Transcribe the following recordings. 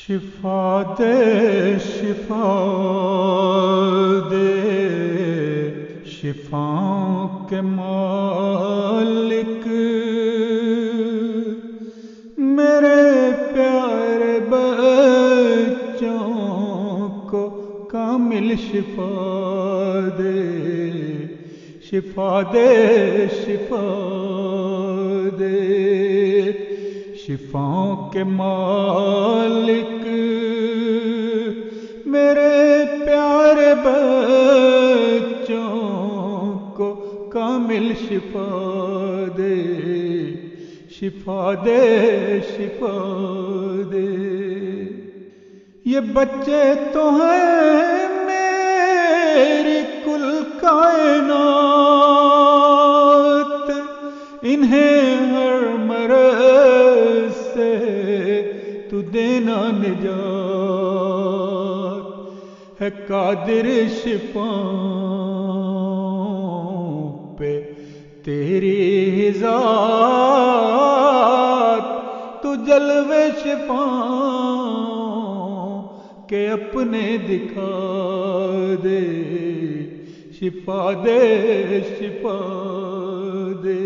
شفا دے شفا دے شفاؤں کے مالک میرے پیارے بچوں کو کامل شفا دے شفا دے شفا دے شفاؤں کے مالک میرے پیارے بچوں کو کامل شفا دے شفا دے شفا دے یہ بچے تو ہیں میری کل کائنات انہیں ہر مرض سے تو دینا نجات ہے قادر شفاؤں پہ تیری ذات تو جلوے شفاؤں کے اپنے دکھا دے شفا دے شفا دے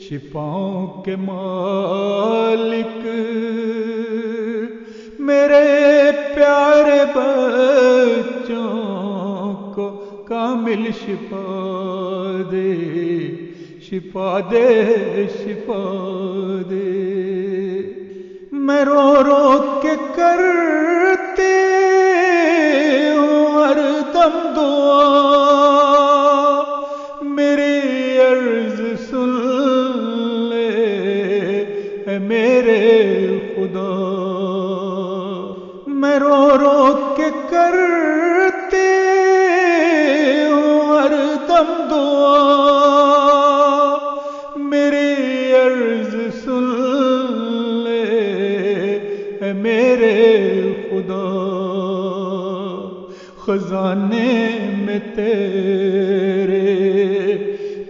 شفاؤں کے مالک میرے پیارے بچوں کو کامل شفا دے شفا دے شفا دے میں رو رو کے کرتی ہوں ہر دم دعا میری عرض سن لے اے میرے خدا میں رو رو کے کرتی ہوں ہر دم دعا میری عرض سن لے اے میرے خدا خزانے میں تیرے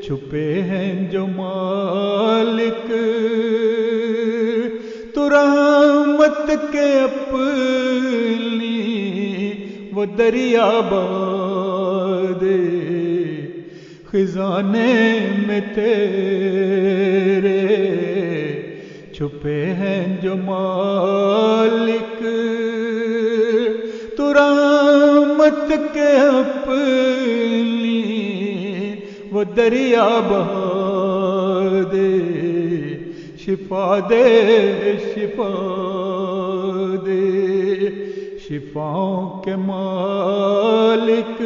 چھپے ہیں جو مالک تو رحمت کے اپنی وہ دریا دے خزانے میں تیرے چھپے ہیں جو مالک تو رحمت کے اپنی وہ دریا دے شفا دے شفا دے شفاؤں کے مالک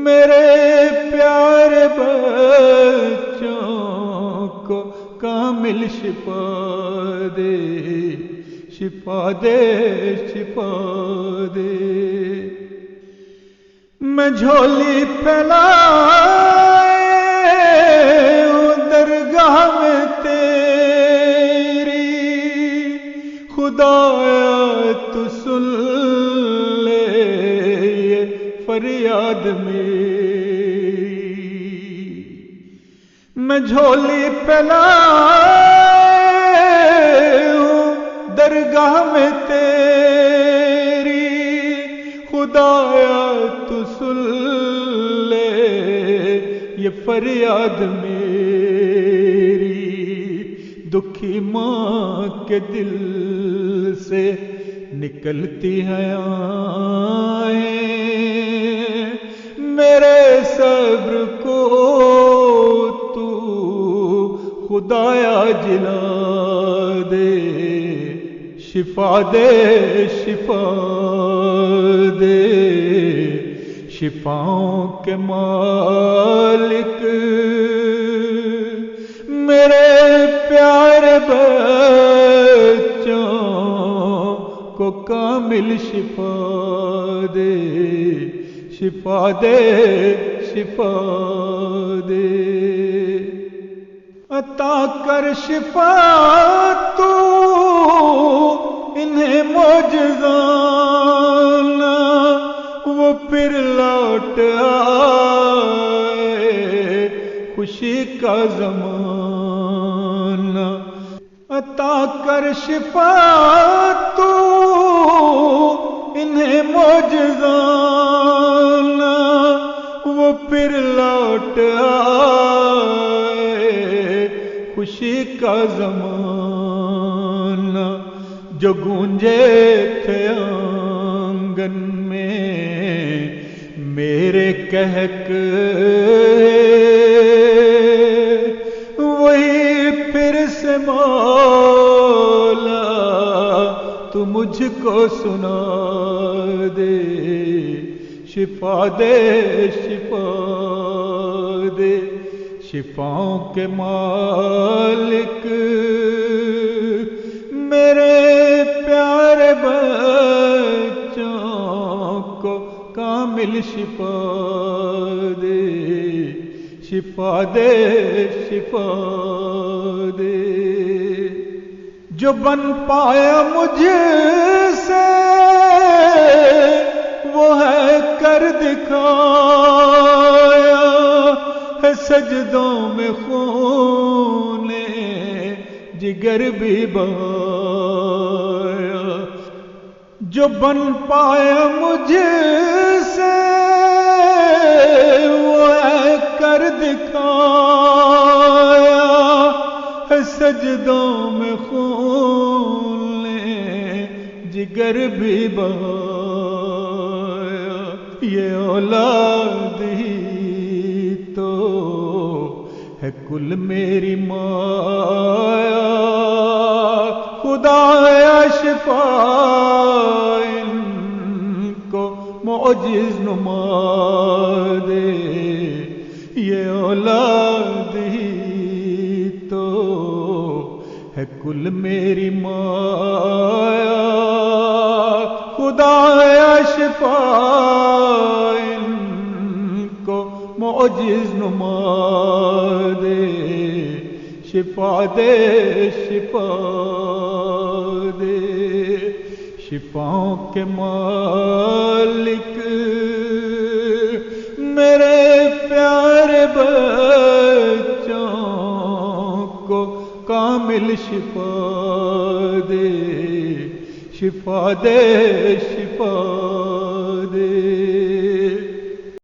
میرے پیارے بچوں کو کامل شفا دے شفا دے شفا دے میں جھولی پھیلائے ہوں درگاہ میں تیری خدایا تو سن لے یہ فریاد میری میں جھولی پھیلائے ہوں درگاہ میں تیری خدایا تو سن لے یہ فریاد میری دکھی ماں کے دل سے نکلتی ہیں آہیں میرے صبر کو تو خدایا جلا دے شفا دے شفا دے شفاؤں کے مالک میرے پیارے بچوں کو کامل شفا دے شفا دے شفا دے عطا کر شفا تو انہیں معجزانہ وہ پھر لوٹ آئے خوشی کا زمانہ عطا کر شفا تو انہیں معجزانہ وہ پھر لوٹ آئے خوشی کا زمانہ جو گونجے تھے آنگن میں میرے کہک وہی پھر سے مولا تو مجھ کو سنا دے شفا دے شفا دے شفاؤں کے مالک میرے پیارے بچوں کو کامل شفا دے شفا دے شفا دے جو بن پایا مجھ سے وہ ہے کر دکھایا ہے سجدوں میں خون جگر بھی بہایا جو بن پایا مجھ سے وہ ہے کر دکھایا ہے سجدوں میں خون جگر بھی بہایا یہ اولاد ہی تو ہے کل میری مایا خدایا شفا ان کو معجز نما دے یہ اولاد ہی تو ہے کل میری مایا خدایا شفا ان کو معجز نما دے شفا دے شفا دے شفاؤں کے مالک میرے پیارے بچوں کو کامل شفا دے شفا دے شفا دے